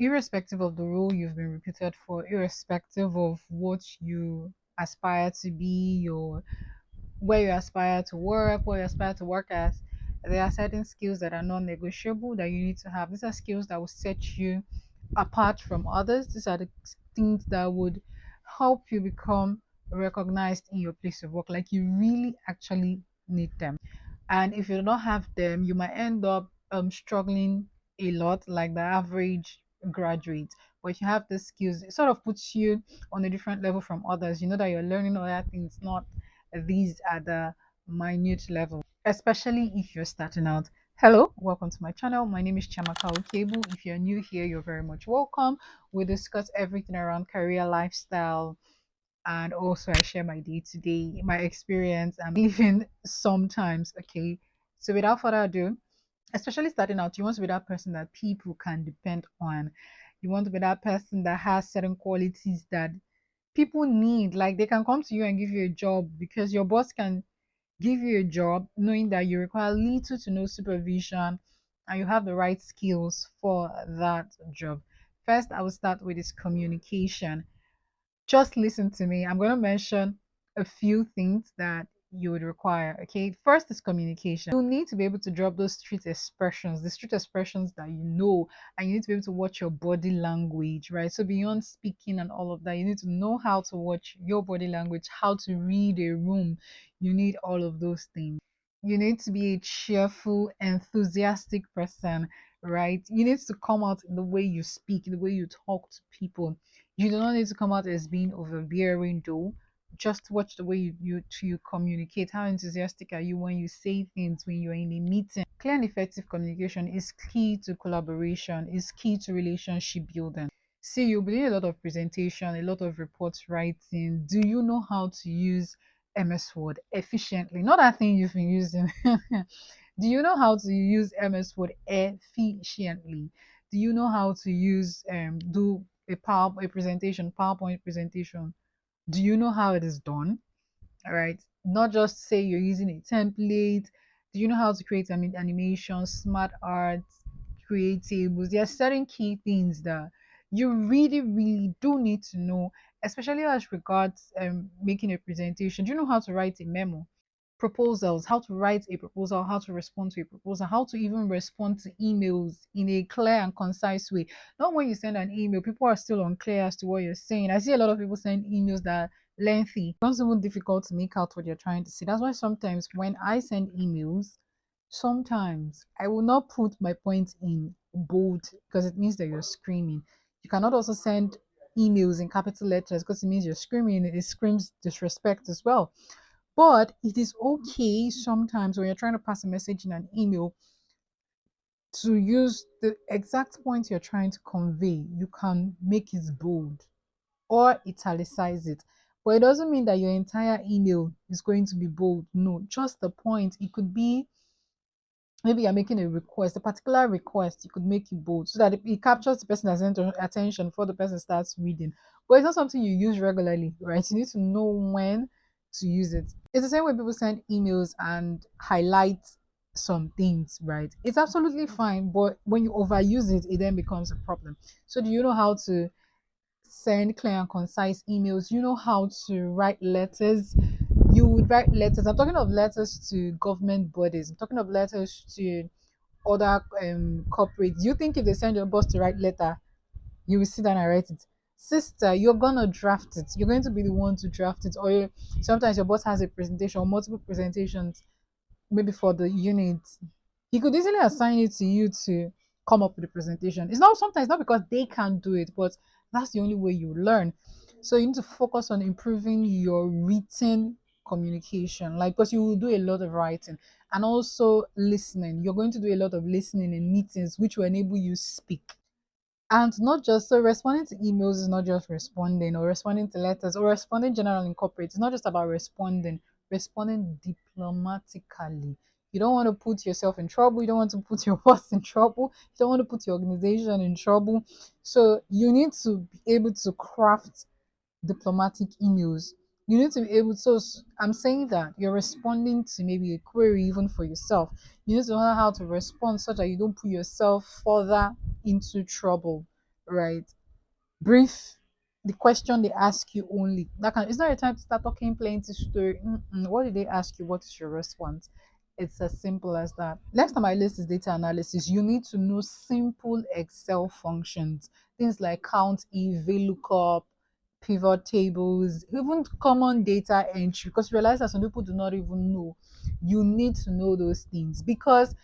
irrespective of the role you've been recruited for, irrespective of what you aspire to be, or where you aspire to work, what you aspire to work as, there are certain skills that are non-negotiable that you need to have. These are skills that will set you apart from others. These are the things that would help you become recognized in your place of work. Like you really actually need them. And if you do not have them, you might end up struggling a lot, like the average graduate. But if you have the skills, it sort of puts you on a different level from others. You know that you're learning other things, not these at the minute level, especially if you're starting out. Hello, welcome to my channel. My name is Chamaka Okebu. If you're new here, you're very much welcome. We discuss everything around career, lifestyle, and also I share my day to day, my experience I'm living sometimes. Okay, so without further ado, especially starting out, you want to be that person that people can depend on. You want to be that person that has certain qualities that people need. Like they can come to you and give you a job because your boss can give you a job knowing that you require little to no supervision and you have the right skills for that job. First, I will start with this communication. Just listen to me. I'm going to mention a few things that you would require. Okay. First is communication. You need to be able to drop those street expressions, the street expressions that you know, and you need to be able to watch your body language, right? So, beyond speaking and all of that, you need to know how to watch your body language, how to read a room. You need all of those things. You need to be a cheerful, enthusiastic person, right? You need to come out in the way you speak, the way you talk to people. You do not need to come out as being overbearing, though. Just watch the way you communicate. How enthusiastic are you when you say things when you're in a meeting? Clear and effective communication is key to collaboration, is key to relationship building. See, you'll be doing a lot of presentation, a lot of reports writing. Do you know how to use MS Word efficiently? Not that thing you've been using. Do you know how to use MS Word efficiently? Do you know how to use do a presentation, PowerPoint presentation? Do you know how it is done? All right. Not just say you're using a template. Do you know how to create animation, smart art, creatives? There are certain key things that you really, really do need to know, especially as regards making a presentation. Do you know how to write a memo? Proposals, how to write a proposal, how to respond to a proposal, how to even respond to emails in a clear and concise way. Not when you send an email, people are still unclear as to what you're saying. I see a lot of people send emails that are lengthy. It becomes even difficult to make out what you're trying to say. That's why sometimes when I send emails, sometimes I will not put my point in bold because it means that you're screaming. You cannot also send emails in capital letters because it means you're screaming. It screams disrespect as well. But it is okay sometimes when you're trying to pass a message in an email to use the exact point you're trying to convey. You can make it bold or italicize it. But it doesn't mean that your entire email is going to be bold. No, just the point. It could be maybe you're making a request, a particular request, you could make it bold so that it captures the person's attention before the person starts reading. But it's not something you use regularly, right? You need to know when to use it. It's the same way people send emails and highlight some things, right? It's absolutely fine, but when you overuse it, it then becomes a problem. So, do you know how to send clear and concise emails? You know how to write letters? You would write letters. I'm talking of letters to government bodies. I'm talking of letters to other corporates. You think if they send your boss to write letter, you will sit down and write it? Sister, you're gonna draft it. You're going to be the one to draft it. Or sometimes your boss has a presentation or multiple presentations, maybe for the unit. He could easily assign it to you to come up with a presentation. It's not sometimes not because they can't do it, but that's the only way you learn. So you need to focus on improving your written communication, like because you will do a lot of writing and also listening. You're going to do a lot of listening in meetings, which will enable you speak. And not just so responding to emails is not just responding or responding to letters or responding generally in corporate. It's not just about responding diplomatically. You don't want to put yourself in trouble. You don't want to put your boss in trouble. You don't want to put your organization in trouble. So you need to be able to craft diplomatic emails. You need to be able to, so I'm saying that you're responding to maybe a query even for yourself. You need to know how to respond so that you don't put yourself further into trouble, right? Brief the question they ask you only. That can, it's not a time to start talking plenty story. Mm-mm. What did they ask you? What is your response? It's as simple as that. Next on my list is data analysis. You need to know simple Excel functions, things like count, if, VLOOKUP, pivot tables, even common data entry. Because realize that some people do not even know. You need to know those things because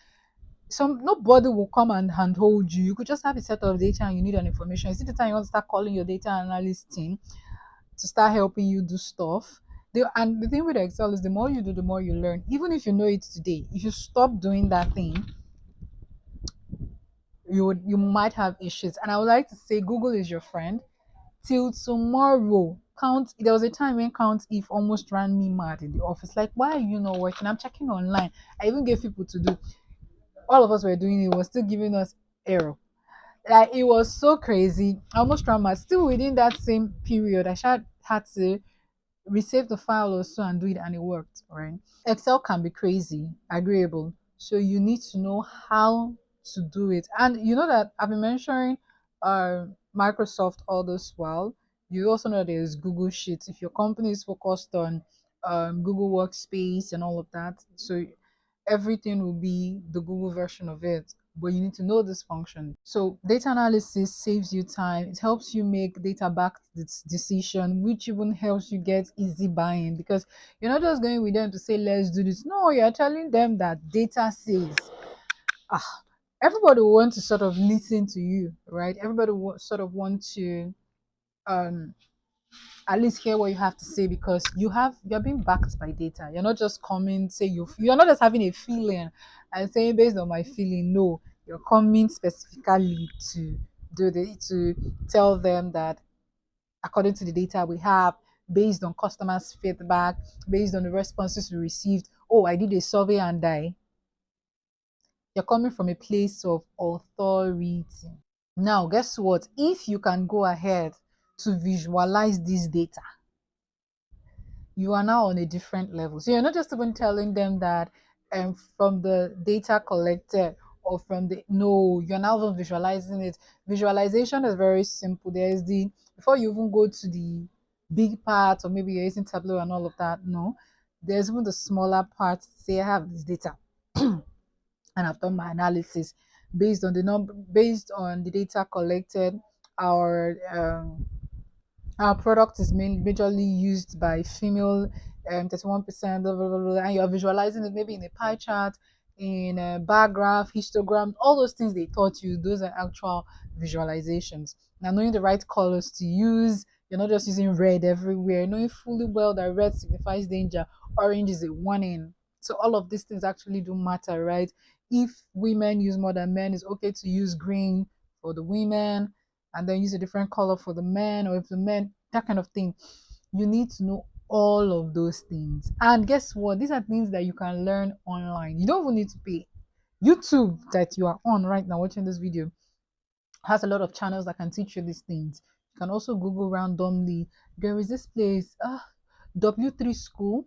some nobody will come and handhold you. You could just have a set of data and you need an information. Is it the time you want to start calling your data analyst team to start helping you do stuff? And the thing with Excel is the more you do, the more you learn. Even if you know it today, if you stop doing that thing, you might have issues. And I would like to say Google is your friend. Till tomorrow, count. There was a time when count if almost ran me mad in the office. Like, why are you not working? I'm checking online. I even gave people to do. All of us were doing it. Was still giving us error. Like it was so crazy. I almost ran mad. Still within that same period, had to resave the file or so and do it, and it worked. Right. Excel can be crazy, agreeable. So you need to know how to do it. And you know that I've been mentioning Microsoft all this while. You also know there's Google Sheets. If your company is focused on Google Workspace and all of that, so everything will be the Google version of it. But you need to know this function. So data analysis saves you time. It helps you make data backed decision, which even helps you get easy buying because you're not just going with them to say let's do this. No, you're telling them that data says. Ah, everybody will want to sort of listen to you, right? Everybody will sort of want to um at least hear what you have to say because you're being backed by data. You're not just coming say you're not just having a feeling and saying based on my feeling. No, you're coming specifically to to tell them that according to the data we have, based on customers feedback, based on the responses we received. Oh, I did a survey and you're coming from a place of authority. Now guess what, if you can go ahead to visualize this data, you are now on a different level. So you're not just even telling them that from the data collected or from the no, you're now even visualizing it. Visualization is very simple. There's the before you even go to the big part or maybe you're using Tableau and all of that. No, there's even the smaller part. Say I have this data and I've done my analysis based on the number based on the data collected. Our product is majorly used by female 31%, blah, blah, blah, blah, and you're visualizing it maybe in a pie chart, in a bar graph, histogram, all those things they taught you, those are actual visualizations. Now, knowing the right colors to use, you're not just using red everywhere, knowing fully well that red signifies danger, orange is a warning. So, all of these things actually do matter, right? If women use more than men, it's okay to use green for the women and then use a different color for the men, or if the men, that kind of thing. You need to know all of those things. And guess what? These are things that you can learn online. You don't even need to pay. YouTube that you are on right now watching this video has a lot of channels that can teach you these things. You can also Google randomly. There is this place, W3 School.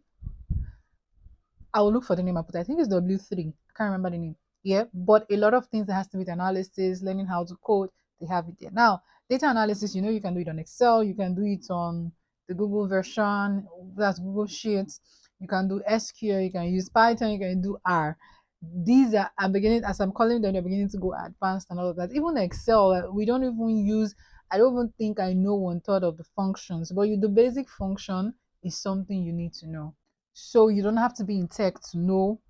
I will look for the name I put. I think it's W3. I can't remember the name. Yeah, but a lot of things that has to do with analysis, learning how to code, they have it there. Now, data analysis, you know, you can do it on Excel, you can do it on the Google version, that's Google Sheets. You can do SQL, you can use Python, you can do R. These are I'm beginning as I'm calling them, they're beginning to go advanced and all of that. Even Excel, we don't even use. I don't even think I know one third of the functions, but the basic function is something you need to know. So you don't have to be in tech to know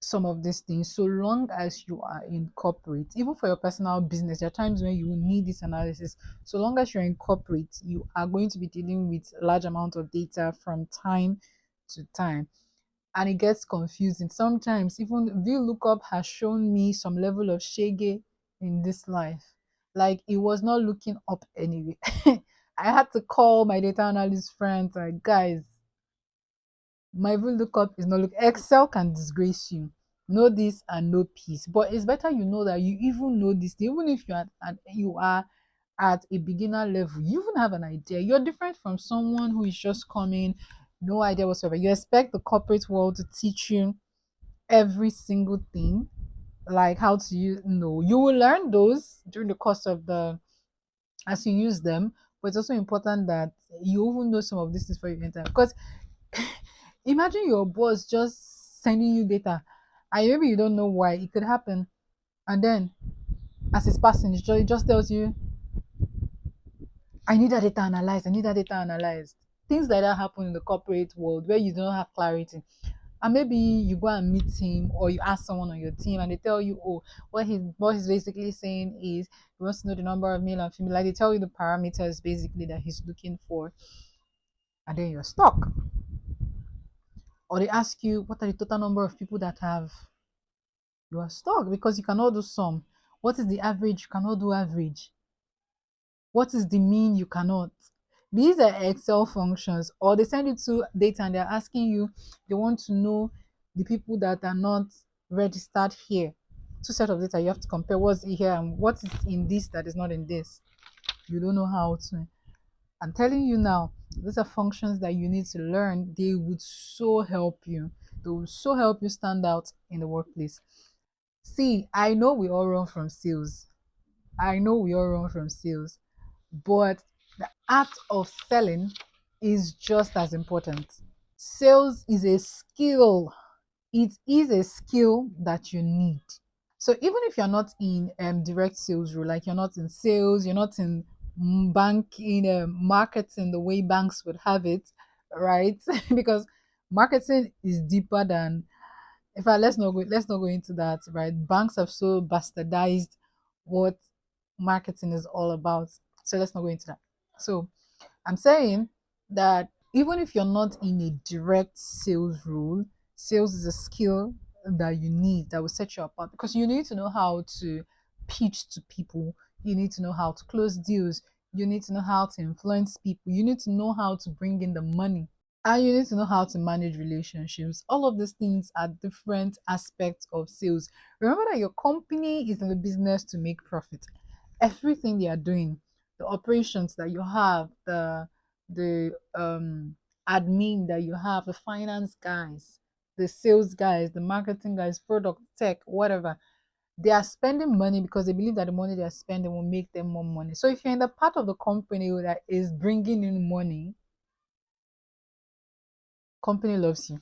some of these things, so long as you are in corporate. Even for your personal business, there are times when you will need this analysis. So long as you're in corporate, you are going to be dealing with large amount of data from time to time. And it gets confusing. Sometimes even VLOOKUP has shown me some level of shege in this life. Like it was not looking up anyway. I had to call my data analyst friends like, guys, my VLOOKUP is not look. Excel can disgrace you. Know this and know peace. But it's better you know that you even know this. Even if you are at a beginner level, you even have an idea. You're different from someone who is just coming, no idea whatsoever. You expect the corporate world to teach you every single thing, like how to use. No, you will learn those during the course of the as you use them, but it's also important that you even know some of these things for you enter. Because imagine your boss just sending you data, and maybe you don't know why it could happen, and then as it's passing, it just tells you, I need that data analyzed, I need that data analyzed. Things like that happen in the corporate world where you don't have clarity. And maybe you go and meet him or you ask someone on your team and they tell you, oh, what he's basically saying is he wants to know the number of male and female. Like they tell you the parameters basically that he's looking for, and then you're stuck. Or they ask you what are the total number of people that have, you are stuck because you cannot do sum. What is the average? You cannot do average. What is the mean? You cannot. These are Excel functions, or they send it to data and they're asking you, they want to know the people that are not registered here. Two set of data, you have to compare what's here and what is in this that is not in this. You don't know how to. I'm telling you now, these are functions that you need to learn. They would so help you. They will so help you stand out in the workplace. See, I know we all run from sales. I know we all run from sales, but the art of selling is just as important. Sales is a skill. It is a skill that you need. So even if you're not in direct sales role, like you're not in sales, you're not in banking, marketing the way banks would have it, right? Because marketing is deeper than. In fact, let's not go into that, right? Banks have so bastardized what marketing is all about. So let's not go into that. So I'm saying that even if you're not in a direct sales role, sales is a skill that you need that will set you apart, because you need to know how to pitch to people, you need to know how to close deals, you need to know how to influence people, you need to know how to bring in the money, and you need to know how to manage relationships. All of these things are different aspects of sales. Remember that your company is in the business to make profit. Everything they are doing, the operations that you have, the admin that you have, the finance guys, the sales guys, the marketing guys, product tech, whatever, they are spending money because they believe that the money they are spending will make them more money. So if you're in the part of the company that is bringing in money, company loves you.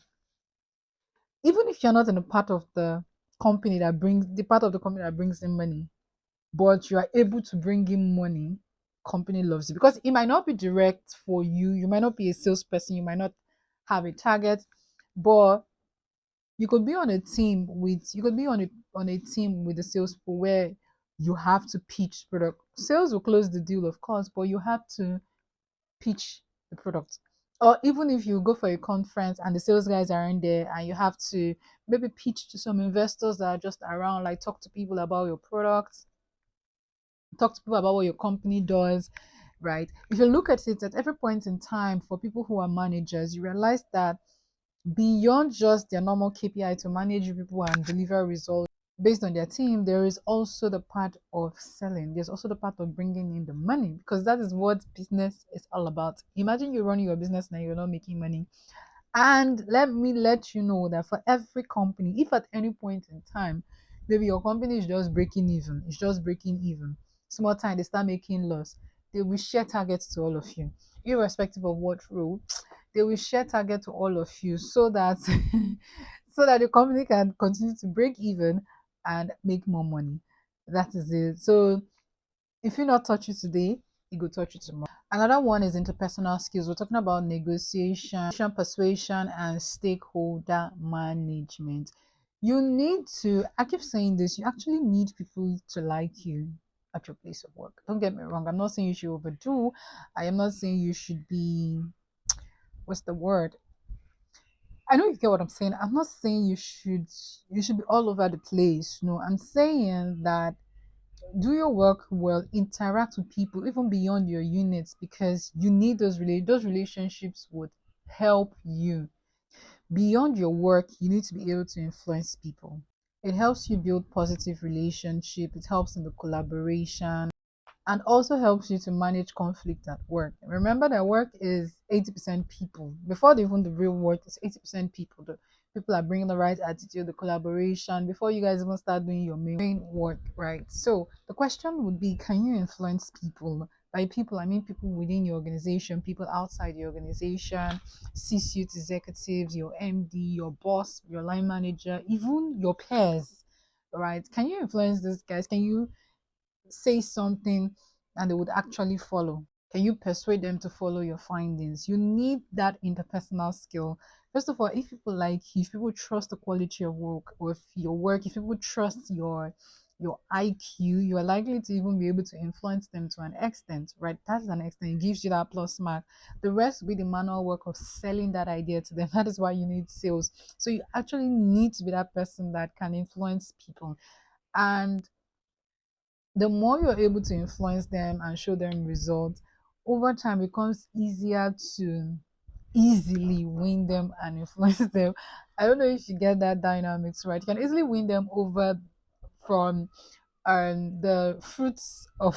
Even if you're not in a part of the company that brings the part of the company that brings in money, but you are able to bring in money, company loves you, because it might not be direct for you, you might not be a salesperson, you might not have a target, but you could be on a team with you could be on a team with the salespeople where you have to pitch product. Sales will close the deal, of course, but you have to pitch the product. Or even if you go for a conference and the sales guys aren't there and you have to maybe pitch to some investors that are just around, like talk to people about your products, talk to people about what your company does, right? If you look at it at every point in time, for people who are managers, you realize that beyond just their normal KPI to manage people and deliver results based on their team, there is also the part of selling. There's also the part of bringing in the money, because that is what business is all about. Imagine you're running your business and you're not making money. And let me let you know that for every company, if at any point in time, maybe your company is just breaking even, it's just breaking even, small time they start making loss, they will share targets to all of you, irrespective of what role. They will share target to all of you so that so that the company can continue to break even and make more money. That is it. So if you not touch it today, it will touch you tomorrow. Another one is interpersonal skills. We're talking about negotiation, persuasion, and stakeholder management. You need to, I keep saying this, you actually need people to like you at your place of work. Don't get me wrong. I'm not saying you should overdo. I am not saying you should be, what's the word? I know you get what I'm saying. I'm not saying you should be all over the place. No, I'm saying that do your work well, interact with people even beyond your units, because you need those relationships would help you. Beyond your work, you need to be able to influence people. It helps you build positive relationship, it helps in the collaboration, and also helps you to manage conflict at work. Remember that work is 80% people. Before even the real work, it's 80% people. The people are bringing the right attitude, the collaboration, before you guys even start doing your main work, right? So the question would be, can you influence people By people, I mean people within your organization, people outside your organization, C-suite executives, your MD, your boss, your line manager, even your peers, right? Can you influence these guys? Can you say something and they would actually follow? Can you persuade them to follow your findings? You need that interpersonal skill. First of all, if people like you, if people trust the quality of work or if your work, if people trust your IQ, you are likely to even be able to influence them to an extent, right? That's an extent. It gives you that plus mark. The rest will be the manual work of selling that idea to them. That is why you need sales. So you actually need to be that person that can influence people. And the more you're able to influence them and show them results, over time becomes easier to easily win them and influence them. I don't know if you get that dynamics right. You can easily win them over from the fruits of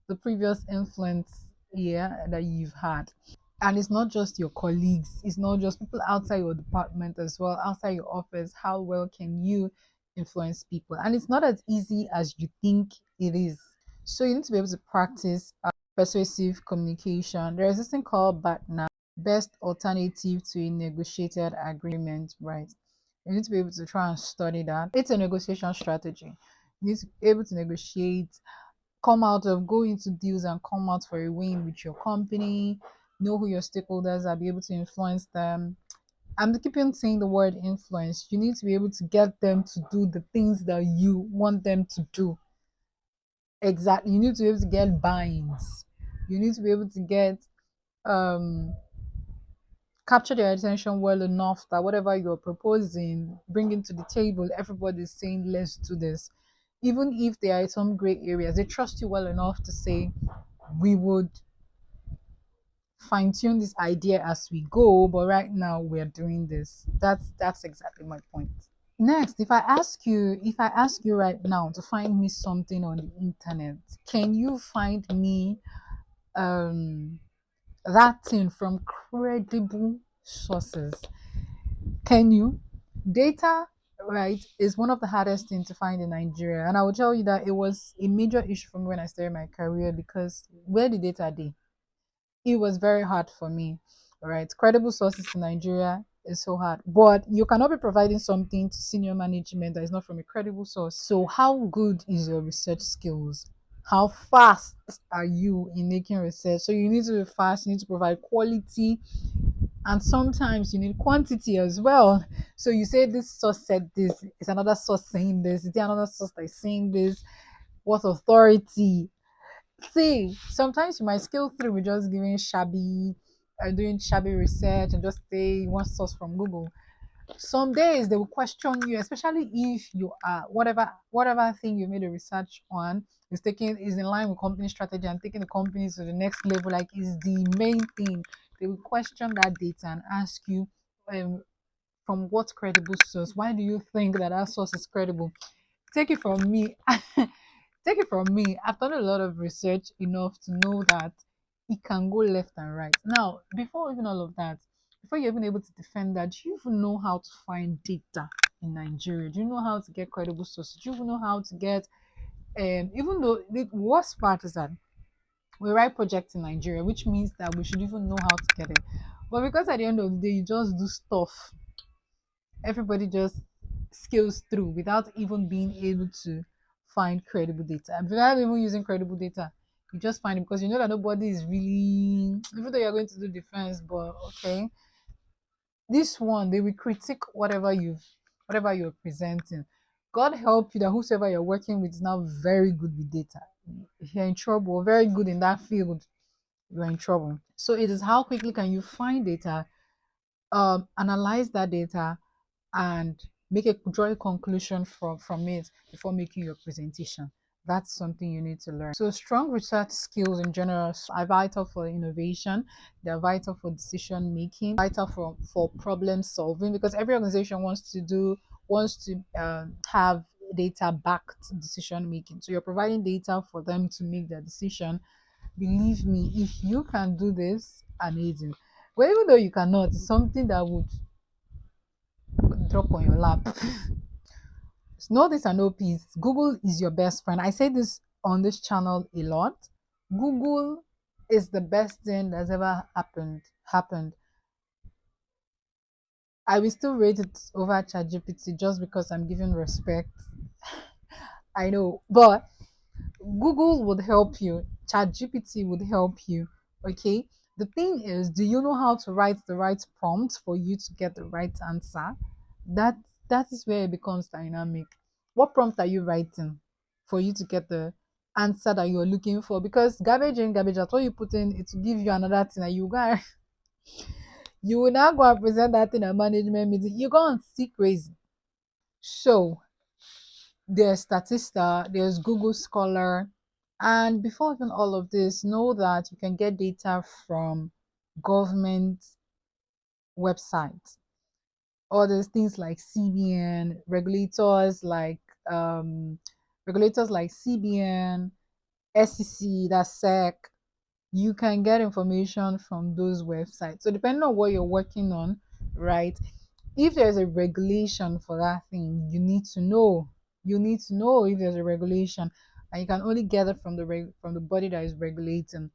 the previous influence, yeah, that you've had. And it's not just your colleagues, it's not just people outside your department as well, outside your office. How well can you influence people? And it's not as easy as you think it is. So you need to be able to practice persuasive communication. There is this thing called BATNA, best alternative to a negotiated agreement, right? You need to be able to try and study that. It's a negotiation strategy. You need to be able to negotiate, go into deals and come out for a win with your company, know who your stakeholders are, be able to influence them. I'm keeping saying the word influence. You need to be able to get them to do the things that you want them to do. Exactly. You need to be able to get buy-ins. You need to be able to get um capture their attention well enough that whatever you're proposing, bringing to the table, everybody's saying, let's do this. Even if there are some gray areas, they trust you well enough to say, we would fine tune this idea as we go, but right now we're doing this. That's exactly my point. Next, if I ask you right now to find me something on the internet, can you find me um that thing from credible sources? Can you? Data, right, is one of the hardest things to find in Nigeria. And I will tell you that it was a major issue for me when I started my career because where the data day? It was very hard for me. Right. Credible sources in Nigeria is so hard. But you cannot be providing something to senior management that is not from a credible source. So how good is your research skills? How fast are you in making research? So you need to be fast, you need to provide quality, and sometimes you need quantity as well. So you say this source said this, is another source saying this, is there another source that is saying this? What authority? See, sometimes you might scale through with just giving shabby, doing shabby research and just say one source from Google. Some days they will question you, especially if you are whatever thing you made a research on is in line with company strategy and taking the company to the next level, like is the main thing. They will question that data and ask you, um, from what credible source? Why do you think that that source is credible? Take it from me. Take it from me. I've done a lot of research enough to know that it can go left and right. Now, before even all of that, before you're even able to defend that, do you even know how to find data in Nigeria? Do you know how to get credible sources? Do you even know how to get even though the worst part is that we write projects in Nigeria, which means that we should even know how to get it. But because at the end of the day, you just do stuff, everybody just scales through without even being able to find credible data. And without even using credible data, you just find it because you know that nobody is really, even though you're going to do defense, but okay, this one they will critique whatever you're presenting. God help you that whosoever you're working with is now very good with data. If you're in trouble, very good in that field, you're in trouble. So it is how quickly can you find data, analyze that data, and draw a conclusion from it before making your presentation. That's something you need to learn. So strong research skills in general are vital for innovation. They're vital for decision making, vital for problem solving, because every organization wants to have data backed decision making. So you're providing data for them to make their decision. Believe me, if you can do this, amazing. But even though you cannot, it's something that would drop on your lap. Know this and know peace. Google is your best friend. I say this on this channel a lot. Google is the best thing that's ever happened. I will still rate it over ChatGPT just because I'm giving respect. I know, but Google would help you, ChatGPT would help you. Okay. The thing is, do you know how to write the right prompt for you to get the right answer? That that is where it becomes dynamic. What prompt are you writing for you to get the answer that you're looking for? Because garbage in, garbage out, what you put in, it will give you another thing and you go you will now go and present that in a management meeting. You're going to see crazy. So there's Statista, there's Google Scholar, and before even all of this, know that you can get data from government websites. Or there's things like CBN, um, regulators like CBN, SEC, that's SEC. You can get information from those websites. So depending on what you're working on, right? If there's a regulation for that thing, you need to know. You need to know if there's a regulation, and you can only get it from from the body that is regulating.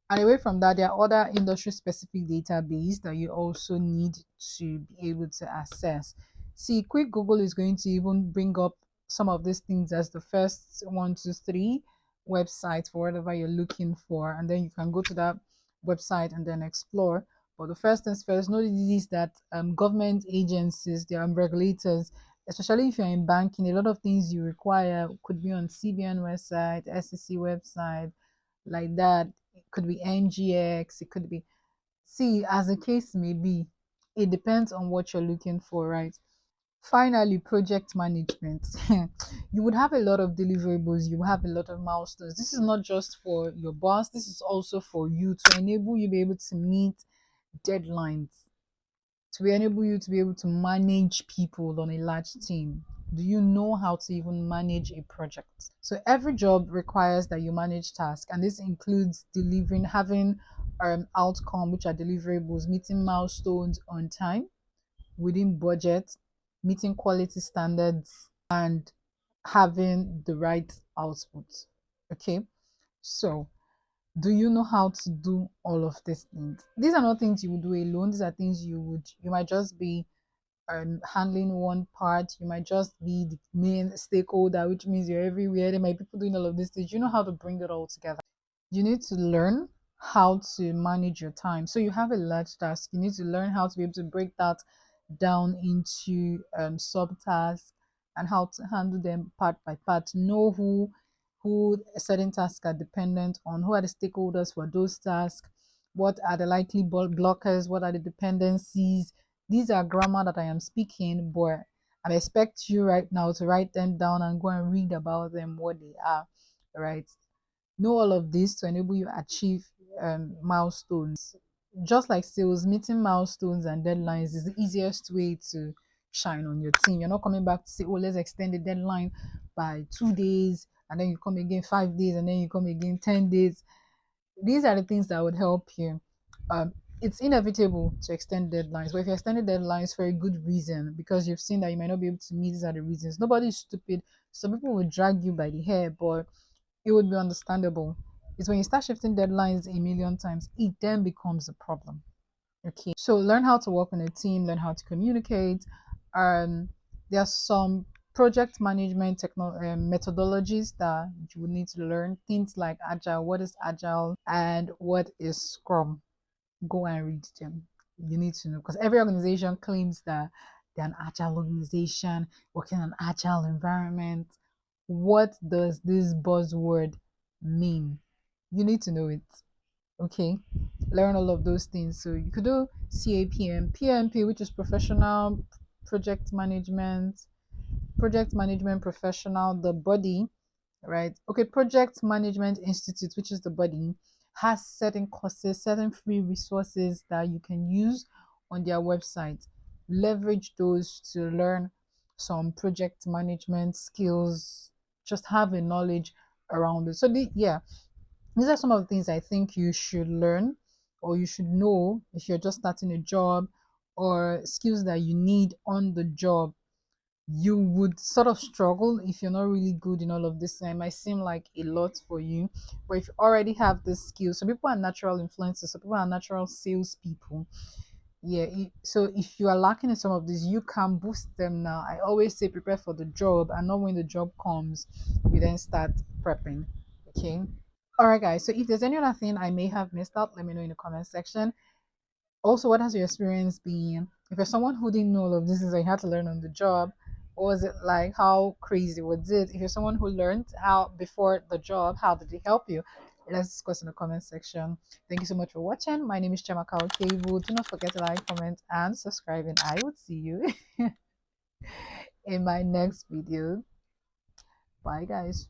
And away from that, there are other industry specific database that you also need to be able to access. See, quick Google is going to even bring up some of these things as the first one, two, three websites for whatever you're looking for, and then you can go to that website and then explore. But the first things first, know this that government agencies, they are regulators, especially if you're in banking, a lot of things you require could be on CBN website, SEC website, like that. It could be NGX, it could be, see, as the case may be, it depends on what you're looking for, right? Finally, project management. You would have a lot of deliverables, you have a lot of milestones. This is not just for your boss, this is also for you to enable you be able to meet deadlines, to enable you to be able to manage people on a large team. Do you know how to even manage a project? So every job requires that you manage tasks, and this includes delivering, having outcome, which are deliverables, meeting milestones on time, within budget, meeting quality standards, and having the right output. Okay, so do you know how to do all of these things? These are not things you would do alone. These are things you might just be handling one part. You might just be the main stakeholder, which means you're everywhere. There might be people doing all of these things. You know how to bring it all together. You need to learn how to manage your time. So you have a large task. You need to learn how to be able to break that down into subtasks and how to handle them part by part. Know who certain tasks are dependent on, who are the stakeholders for those tasks, what are the likely blockers, what are the dependencies. These are grammar that I am speaking, but I expect you right now to write them down and go and read about them, what they are, right? Know all of this to enable you achieve milestones. Just like sales, meeting milestones and deadlines is the easiest way to shine on your team. You're not coming back to say, oh, let's extend the deadline by 2 days, and then you come again 5 days, and then you come again 10 days. These are the things that would help you. It's inevitable to extend deadlines, but if you extend the deadlines for a good reason, because you've seen that you might not be able to meet, these are the reasons. Nobody is stupid. Some people will drag you by the hair, but it would be understandable. It's when you start shifting deadlines a million times, it then becomes a problem. Okay. So learn how to work on a team, learn how to communicate. There are some project management methodologies that you would need to learn. Things like Agile, what is Agile, and what is Scrum. Go and read them. You need to know because every organization claims that they're an agile organization working in an agile environment. What does this buzzword mean? You need to know it. Okay, learn all of those things. So you could do CAPM, PMP, which is professional project management, professional, the body, right? Okay, Project Management Institute, which is the body, has certain courses, certain free resources that you can use on their website. Leverage those to learn some project management skills, just have a knowledge around it. So yeah, these are some of the things I think you should learn or you should know if you're just starting a job, or skills that you need on the job you would sort of struggle if you're not really good in all of this. And it might seem like a lot for you, but if you already have the skills, some people are natural influencers, some people are natural salespeople. Yeah, so if you are lacking in some of these, you can boost them now. I always say prepare for the job, and not when the job comes, you then start prepping. Okay. All right, guys. So if there's any other thing I may have missed out, let me know in the comment section. Also, what has your experience been? If you're someone who didn't know all of this, is you had to learn on the job, what was it like? How crazy was it? If you're someone who learned how before the job, how did it help you? Let's discuss in the comment section. Thank you so much for watching. My name is Chamaka Okeibu. Do not forget to like, comment, and subscribe, and I will see you in my next video. Bye, guys.